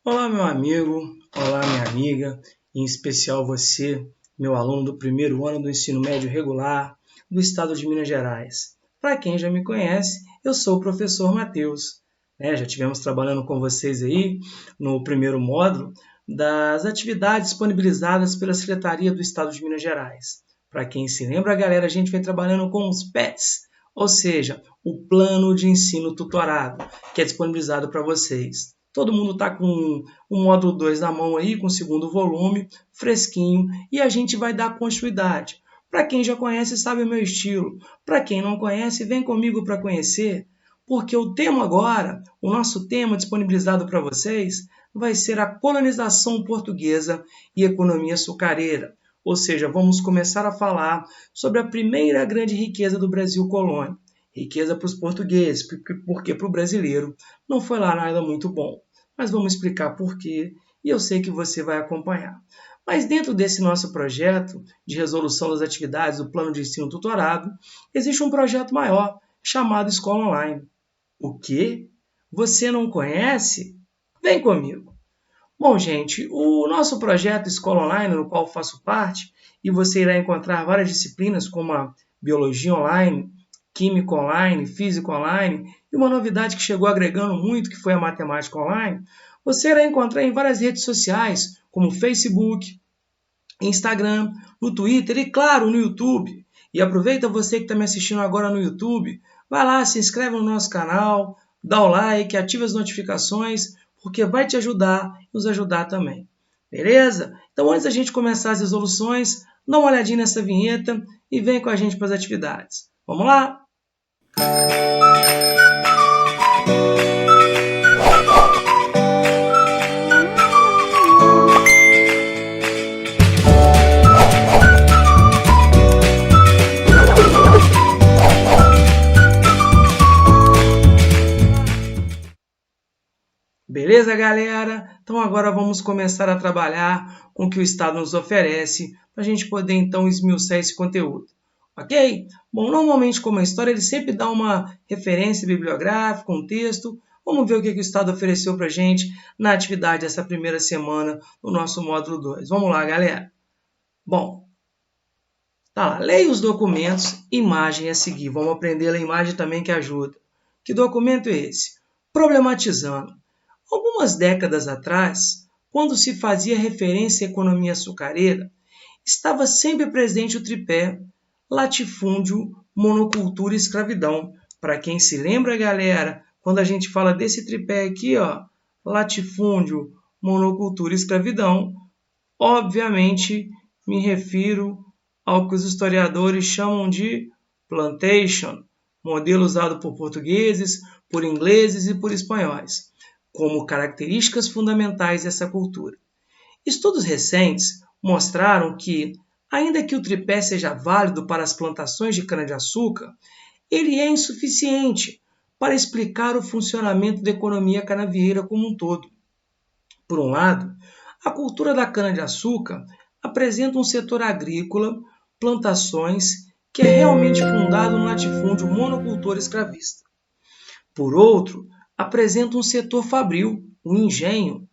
Olá, meu amigo, olá, minha amiga, em especial você, meu aluno do primeiro ano do ensino médio regular do estado de Minas Gerais. Para quem já me conhece, eu sou o professor Matheus. Já tivemos trabalhando com vocês aí no primeiro módulo das atividades disponibilizadas pela Secretaria do Estado de Minas Gerais. Para quem se lembra, galera, a gente vem trabalhando com os PETs, ou seja, o Plano de Ensino Tutorado, que é disponibilizado para vocês. Todo mundo está com o módulo 2 na mão aí, com o segundo volume, fresquinho, e a gente vai dar continuidade. Para quem já conhece, sabe o meu estilo. Para quem não conhece, vem comigo para conhecer, porque o tema agora, o nosso tema disponibilizado para vocês, vai ser a colonização portuguesa e economia açucareira. Ou seja, vamos começar a falar sobre a primeira grande riqueza do Brasil colônia. Riqueza para os portugueses, porque para o brasileiro não foi lá nada muito bom. Mas vamos explicar por quê, e eu sei que você vai acompanhar. Mas dentro desse nosso projeto de resolução das atividades do Plano de Ensino Tutorado, existe um projeto maior, chamado Escola Online. O quê? Você não conhece? Vem comigo! Bom, gente, o nosso projeto Escola Online, no qual faço parte, e você irá encontrar várias disciplinas como a Biologia Online, Química Online, Física Online, e uma novidade que chegou agregando muito, que foi a Matemática Online, você irá encontrar em várias redes sociais, como Facebook, Instagram, no Twitter e, claro, no YouTube. E aproveita você que está me assistindo agora no YouTube, vai lá, se inscreve no nosso canal, dá o like, ativa as notificações, porque vai te ajudar e nos ajudar também. Beleza? Então, antes da gente começar as resoluções, dá uma olhadinha nessa vinheta e vem com a gente para as atividades. Vamos lá? Beleza, galera? Então agora vamos começar a trabalhar com o que o Estado nos oferece para a gente poder então esmiuçar esse conteúdo. Ok? Bom, normalmente como a história ele sempre dá uma referência bibliográfica, um texto. Vamos ver o que o Estado ofereceu para a gente na atividade dessa primeira semana no nosso módulo 2. Vamos lá, galera. Bom, tá lá. Leia os documentos, imagem a seguir. Vamos aprender a imagem também que ajuda. Que documento é esse? Problematizando. Algumas décadas atrás, quando se fazia referência à economia açucareira, estava sempre presente o tripé latifúndio, monocultura e escravidão. Para quem se lembra, galera, quando a gente fala desse tripé aqui, ó, latifúndio, monocultura e escravidão, obviamente me refiro ao que os historiadores chamam de plantation, modelo usado por portugueses, por ingleses e por espanhóis como características fundamentais dessa cultura. Estudos recentes mostraram que, ainda que o tripé seja válido para as plantações de cana-de-açúcar, ele é insuficiente para explicar o funcionamento da economia canavieira como um todo. Por um lado, a cultura da cana-de-açúcar apresenta um setor agrícola, plantações, que é realmente fundado no latifúndio monocultor escravista. Por outro, apresenta um setor fabril, um engenho,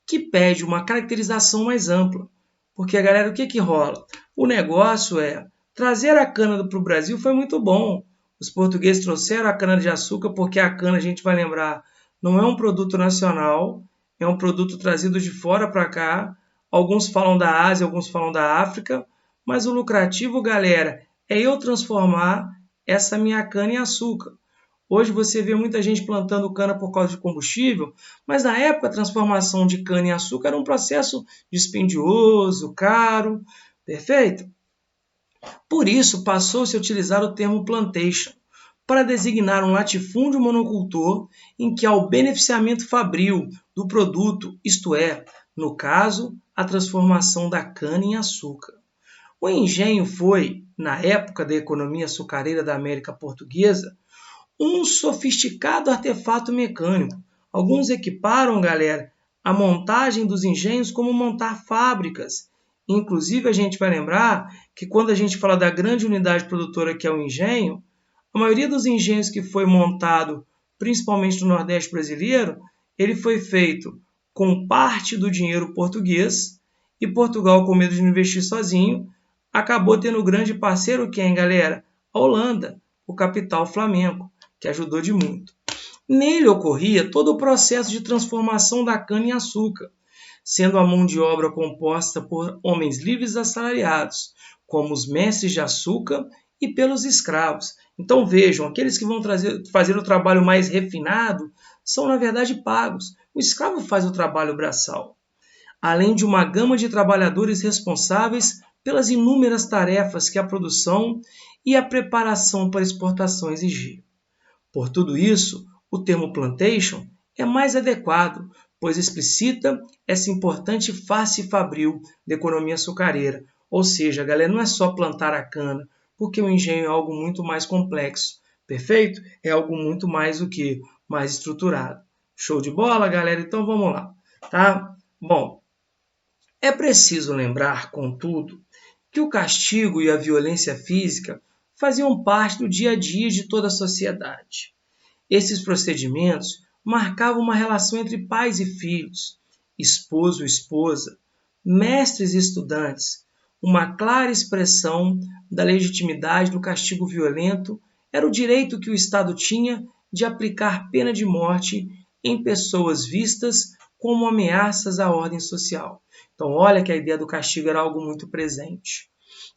que pede uma caracterização mais ampla. Porque, galera, o que rola? O negócio é trazer a cana para o Brasil foi muito bom. Os portugueses trouxeram a cana-de-açúcar porque a cana, a gente vai lembrar, não é um produto nacional, é um produto trazido de fora para cá. Alguns falam da Ásia, alguns falam da África, mas o lucrativo, galera, é eu transformar essa minha cana em açúcar. Hoje você vê muita gente plantando cana por causa de combustível, mas na época a transformação de cana em açúcar era um processo dispendioso, caro, perfeito? Por isso passou-se a utilizar o termo plantation, para designar um latifúndio monocultor em que há o beneficiamento fabril do produto, isto é, no caso, a transformação da cana em açúcar. O engenho foi, na época da economia açucareira da América Portuguesa, um sofisticado artefato mecânico. Alguns equiparam, galera, a montagem dos engenhos como montar fábricas. Inclusive, a gente vai lembrar que quando a gente fala da grande unidade produtora que é o engenho, a maioria dos engenhos que foi montado, principalmente no Nordeste brasileiro, ele foi feito com parte do dinheiro português, e Portugal, com medo de investir sozinho, acabou tendo grande parceiro quem, galera? A Holanda, o capital Flamengo, que ajudou de muito. Nele ocorria todo o processo de transformação da cana em açúcar, sendo a mão de obra composta por homens livres assalariados, como os mestres de açúcar, e pelos escravos. Então vejam, aqueles que vão fazer o trabalho mais refinado são, na verdade, pagos. O escravo faz o trabalho braçal, além de uma gama de trabalhadores responsáveis pelas inúmeras tarefas que a produção e a preparação para exportação exigiam. Por tudo isso, o termo plantation é mais adequado, pois explicita essa importante face fabril da economia açucareira. Ou seja, galera, não é só plantar a cana, porque o engenho é algo muito mais complexo, perfeito? É algo muito mais o que? Mais estruturado. Show de bola, galera? Então vamos lá, tá? Bom, é preciso lembrar, contudo, que o castigo e a violência física faziam parte do dia a dia de toda a sociedade. Esses procedimentos marcavam uma relação entre pais e filhos, esposo e esposa, mestres e estudantes. Uma clara expressão da legitimidade do castigo violento era o direito que o Estado tinha de aplicar pena de morte em pessoas vistas como ameaças à ordem social. Então, olha que a ideia do castigo era algo muito presente.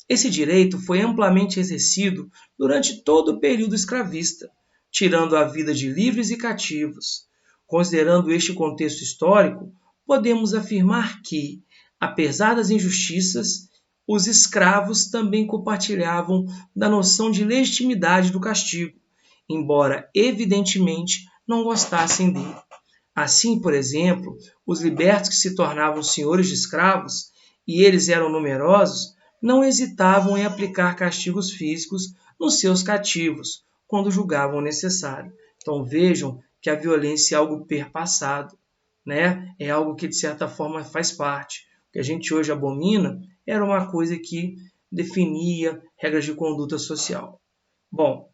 Esse direito foi amplamente exercido durante todo o período escravista, tirando a vida de livres e cativos. Considerando este contexto histórico, podemos afirmar que, apesar das injustiças, os escravos também compartilhavam da noção de legitimidade do castigo, embora evidentemente não gostassem dele. Assim, por exemplo, os libertos que se tornavam senhores de escravos, e eles eram numerosos, não hesitavam em aplicar castigos físicos nos seus cativos, quando julgavam necessário. Então vejam que a violência é algo perpassado, né? É algo que de certa forma faz parte. O que a gente hoje abomina era uma coisa que definia regras de conduta social. Bom,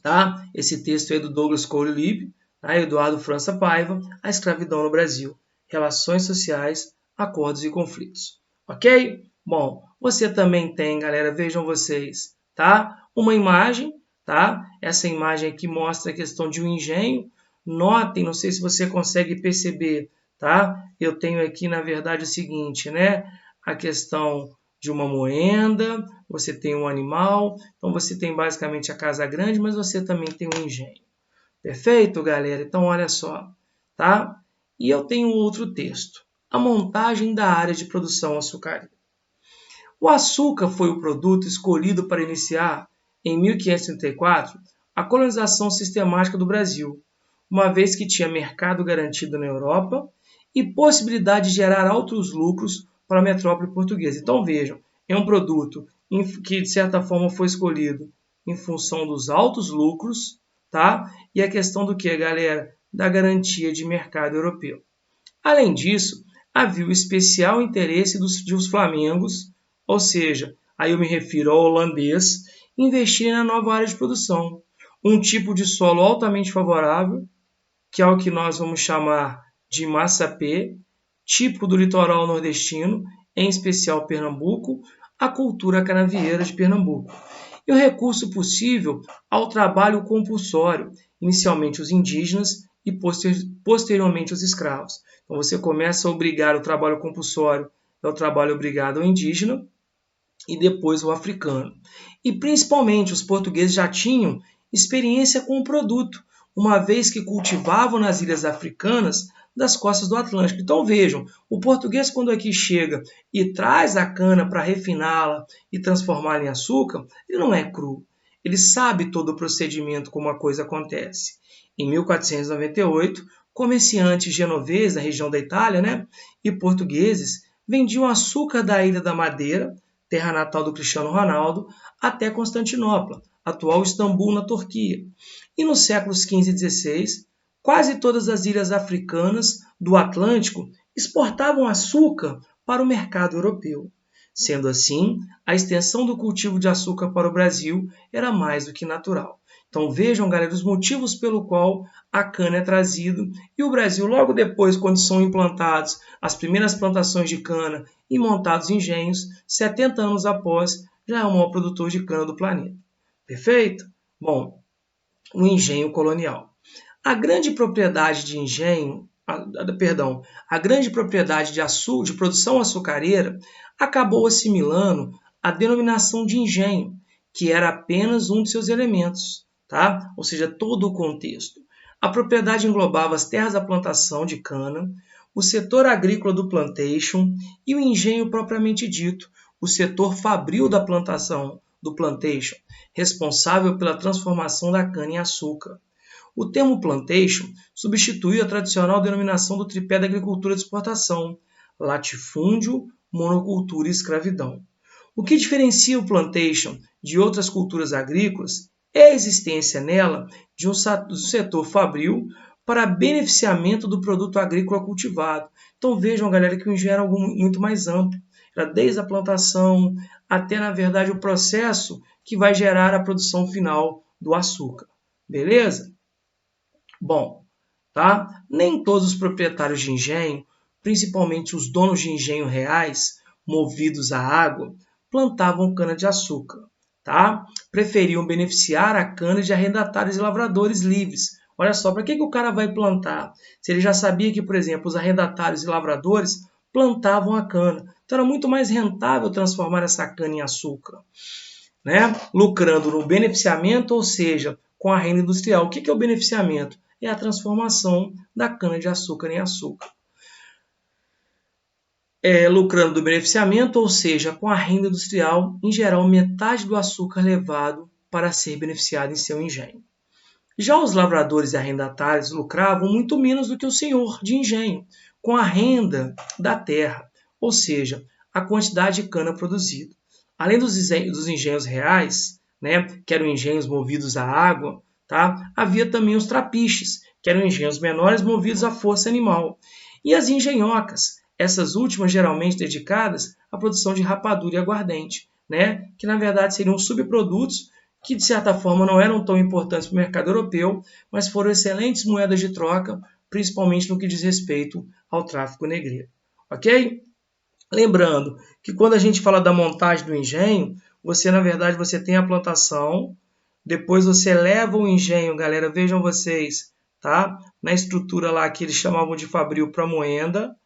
tá? Esse texto é do Douglas Cole-Lieb, tá? Eduardo França Paiva, A Escravidão no Brasil, Relações Sociais, Acordos e Conflitos. Ok? Bom, você também tem, galera, vejam vocês, tá? Uma imagem, tá? Essa imagem aqui mostra a questão de um engenho. Notem, não sei se você consegue perceber, tá? Eu tenho aqui, na verdade, o seguinte, né? A questão de uma moenda, você tem um animal, então você tem basicamente a casa grande, mas você também tem um engenho. Perfeito, galera? Então, olha só, tá? E eu tenho outro texto, a montagem da área de produção açucareira. O açúcar foi o produto escolhido para iniciar, em 1534, a colonização sistemática do Brasil, uma vez que tinha mercado garantido na Europa e possibilidade de gerar altos lucros para a metrópole portuguesa. Então vejam, é um produto que de certa forma foi escolhido em função dos altos lucros, tá? E a questão do que, galera? Da garantia de mercado europeu. Além disso, havia o especial interesse dos flamengos, ou seja, aí eu me refiro ao holandês, investirem na nova área de produção, um tipo de solo altamente favorável, que é o que nós vamos chamar de massapê, típico do litoral nordestino, em especial Pernambuco, a cultura canavieira de Pernambuco. E o recurso possível ao trabalho compulsório, inicialmente os indígenas e posteriormente os escravos. Então você começa a obrigar o trabalho compulsório, é o trabalho obrigado ao indígena, e depois o africano. E principalmente os portugueses já tinham experiência com o produto, uma vez que cultivavam nas ilhas africanas das costas do Atlântico. Então vejam, o português quando aqui chega e traz a cana para refiná-la e transformá-la em açúcar, ele não é cru. Ele sabe todo o procedimento como a coisa acontece. Em 1498, comerciantes genoveses da região da Itália, né, e portugueses vendiam açúcar da Ilha da Madeira, terra natal do Cristiano Ronaldo, até Constantinopla, atual Istambul, na Turquia. E nos séculos XV e XVI, quase todas as ilhas africanas do Atlântico exportavam açúcar para o mercado europeu. Sendo assim, a extensão do cultivo de açúcar para o Brasil era mais do que natural. Então vejam, galera, os motivos pelo qual a cana é trazida. E o Brasil, logo depois, quando são implantados as primeiras plantações de cana e montados engenhos, 70 anos após, já é o maior produtor de cana do planeta. Perfeito? Bom, o engenho colonial. A grande propriedade de engenho, a grande propriedade de produção açucareira acabou assimilando a denominação de engenho, que era apenas um de seus elementos, tá? Ou seja, todo o contexto. A propriedade englobava as terras da plantação de cana, o setor agrícola do plantation e o engenho propriamente dito, o setor fabril da plantação do plantation, responsável pela transformação da cana em açúcar. O termo plantation substituiu a tradicional denominação do tripé da agricultura de exportação, latifúndio, monocultura e escravidão. O que diferencia o plantation de outras culturas agrícolas é a existência nela de um setor fabril para beneficiamento do produto agrícola cultivado. Então vejam, galera, que o engenho era algo muito mais amplo. Era desde a plantação até, na verdade, o processo que vai gerar a produção final do açúcar. Beleza? Bom, tá? Nem todos os proprietários de engenho, principalmente os donos de engenho reais, movidos à água, plantavam cana-de-açúcar, tá? Preferiam beneficiar a cana de arrendatários e lavradores livres. Olha só, para que o cara vai plantar? Se ele já sabia que, por exemplo, os arrendatários e lavradores plantavam a cana. Então era muito mais rentável transformar essa cana em açúcar, né? Lucrando no beneficiamento, ou seja, com a renda industrial. O que é o beneficiamento? É a transformação da cana-de-açúcar em açúcar. Lucrando do beneficiamento, ou seja, com a renda industrial, em geral, metade do açúcar levado para ser beneficiado em seu engenho. Já os lavradores e arrendatários lucravam muito menos do que o senhor de engenho, com a renda da terra, ou seja, a quantidade de cana produzida. Além dos engenhos reais, né, que eram engenhos movidos à água, tá? Havia também os trapiches, que eram engenhos menores movidos à força animal. E as engenhocas, essas últimas geralmente dedicadas à produção de rapadura e aguardente, né? Que na verdade seriam subprodutos que de certa forma não eram tão importantes para o mercado europeu, mas foram excelentes moedas de troca, principalmente no que diz respeito ao tráfico negreiro. Ok? Lembrando que quando a gente fala da montagem do engenho, na verdade, você tem a plantação, depois você leva o engenho, galera, vejam vocês, tá? Na estrutura lá que eles chamavam de fabril para moenda,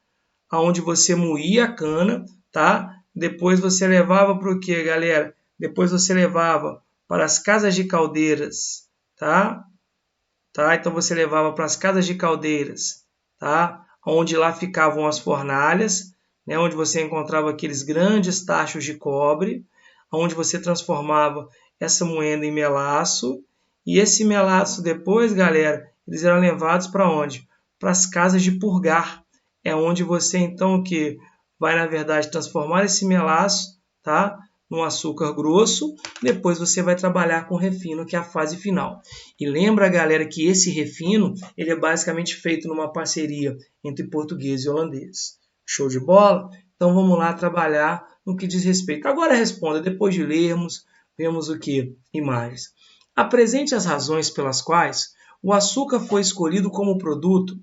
aonde você moía a cana, tá? Depois você levava para o quê, galera? Depois você levava para as casas de caldeiras, tá? Então você levava para as casas de caldeiras, tá? Onde lá ficavam as fornalhas, né? Onde você encontrava aqueles grandes tachos de cobre, onde você transformava essa moenda em melaço, e esse melaço depois, galera, eles eram levados para onde? Para as casas de purgar. É onde você então que vai na verdade transformar esse melaço, tá? Num açúcar grosso, depois você vai trabalhar com refino, que é a fase final. E lembra, galera, que esse refino ele é basicamente feito numa parceria entre português e holandês. Show de bola? Então vamos lá trabalhar no que diz respeito. Agora responda, depois de lermos, vemos o que? Imagens. Apresente as razões pelas quais o açúcar foi escolhido como produto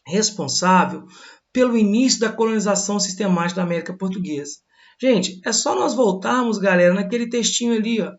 responsável pelo início da colonização sistemática da América Portuguesa. Gente, é só nós voltarmos, galera, naquele textinho ali, ó.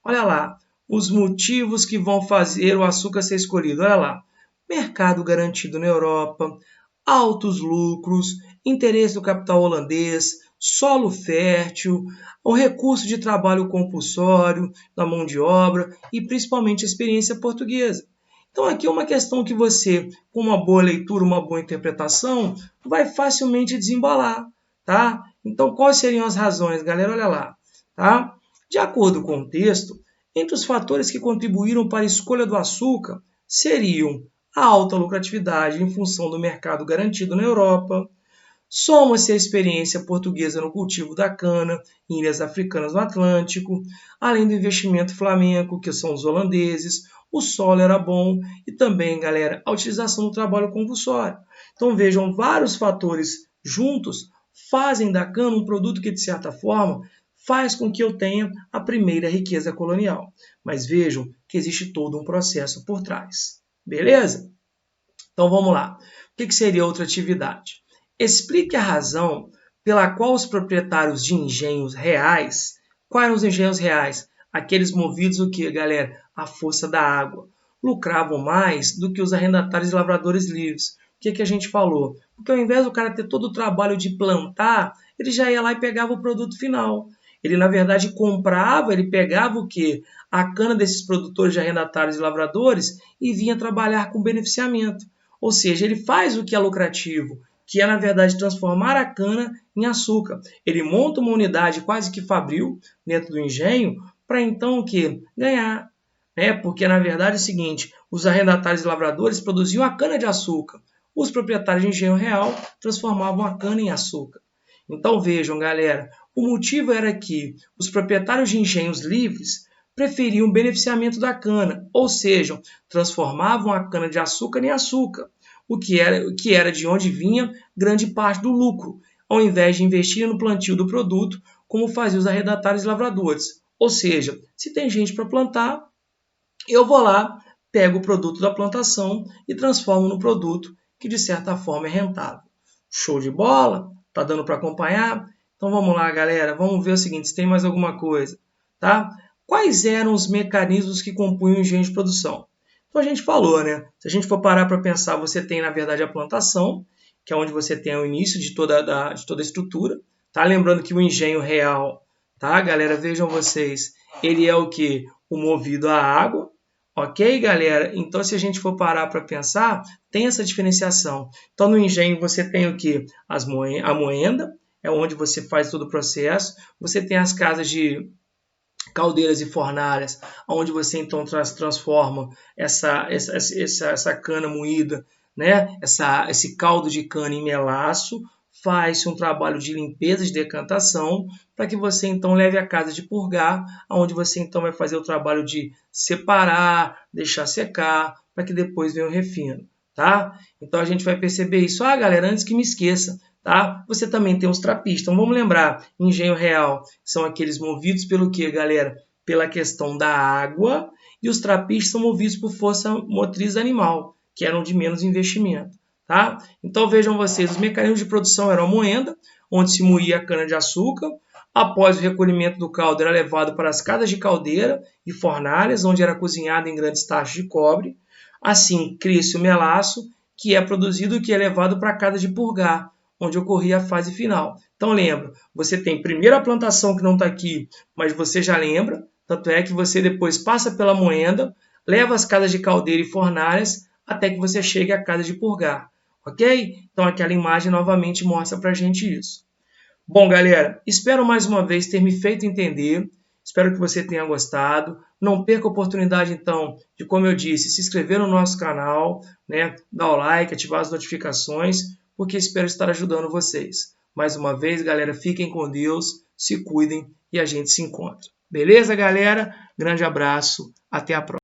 Olha lá, os motivos que vão fazer o açúcar ser escolhido. Olha lá, mercado garantido na Europa, altos lucros, interesse do capital holandês, solo fértil, o recurso de trabalho compulsório da mão de obra e principalmente a experiência portuguesa. Então aqui é uma questão que você, com uma boa leitura, uma boa interpretação, vai facilmente desembalar, tá? Então quais seriam as razões, galera? Olha lá, tá? De acordo com o texto, entre os fatores que contribuíram para a escolha do açúcar seriam a alta lucratividade em função do mercado garantido na Europa, soma-se a experiência portuguesa no cultivo da cana em ilhas africanas no Atlântico, além do investimento flamenco, que são os holandeses, o solo era bom e também, galera, a utilização do trabalho compulsório. Então vejam, vários fatores juntos fazem da cana um produto que, de certa forma, faz com que eu tenha a primeira riqueza colonial. Mas vejam que existe todo um processo por trás. Beleza? Então vamos lá. O que seria outra atividade? Explique a razão pela qual os proprietários de engenhos reais, quais eram os engenhos reais? Aqueles movidos o que, galera? À força da água. Lucravam mais do que os arrendatários e lavradores livres. O que a gente falou? Porque ao invés do cara ter todo o trabalho de plantar, ele já ia lá e pegava o produto final. Ele, na verdade, comprava, ele pegava o quê? A cana desses produtores de arrendatários e lavradores e vinha trabalhar com beneficiamento. Ou seja, ele faz o que é lucrativo, que é, na verdade, transformar a cana em açúcar. Ele monta uma unidade quase que fabril dentro do engenho para então o quê? Ganhar. Porque, na verdade, é o seguinte, os arrendatários e lavradores produziam a cana de açúcar. Os proprietários de engenho real transformavam a cana em açúcar. Então, vejam, galera, o motivo era que os proprietários de engenhos livres preferiam o beneficiamento da cana, ou seja, transformavam a cana de açúcar em açúcar, o que era de onde vinha grande parte do lucro, ao invés de investir no plantio do produto, como faziam os arrendatários e lavradores. Ou seja, se tem gente para plantar, eu vou lá, pego o produto da plantação e transformo no produto que de certa forma é rentável. Show de bola? Tá dando para acompanhar? Então vamos lá, galera, vamos ver o seguinte, se tem mais alguma coisa, tá? Quais eram os mecanismos que compunham o engenho de produção? Então a gente falou, né? Se a gente for parar para pensar, você tem na verdade a plantação, que é onde você tem o início de toda a estrutura, tá? Lembrando que o engenho real, tá, galera? Vejam vocês, ele é o que? O movido à água, ok, galera? Então se a gente for parar para pensar, tem essa diferenciação. Então no engenho você tem o que? A moenda, é onde você faz todo o processo. Você tem as casas de caldeiras e fornalhas, onde você então transforma essa cana moída, né? Esse caldo de cana em melaço, faz-se um trabalho de limpeza, de decantação, para que você então leve a casa de purgar, onde você então vai fazer o trabalho de separar, deixar secar, para que depois venha o refino, tá? Então a gente vai perceber isso. Ah, galera, antes que me esqueça, tá? Você também tem os trapistas. Então vamos lembrar, engenho real são aqueles movidos pelo que, galera? Pela questão da água, e os trapistas são movidos por força motriz animal, que eram de menos investimento, tá? Então vejam vocês, os mecanismos de produção eram a moenda, onde se moía a cana-de-açúcar. Após o recolhimento do caldo, era levado para as casas de caldeira e fornalhas, onde era cozinhado em grandes tachos de cobre. Assim, cria-se o melaço, que é produzido e que é levado para a casa de purgar, onde ocorria a fase final. Então lembra, você tem primeiro a plantação que não está aqui, mas você já lembra, tanto é que você depois passa pela moenda, leva as casas de caldeira e fornalhas, até que você chegue à casa de purgar, ok? Então aquela imagem novamente mostra para a gente isso. Bom, galera, espero mais uma vez ter me feito entender, espero que você tenha gostado. Não perca a oportunidade, então, de, como eu disse, se inscrever no nosso canal, né? Dar o like, ativar as notificações, porque espero estar ajudando vocês. Mais uma vez, galera, fiquem com Deus, se cuidem e a gente se encontra. Beleza, galera? Grande abraço, até a próxima.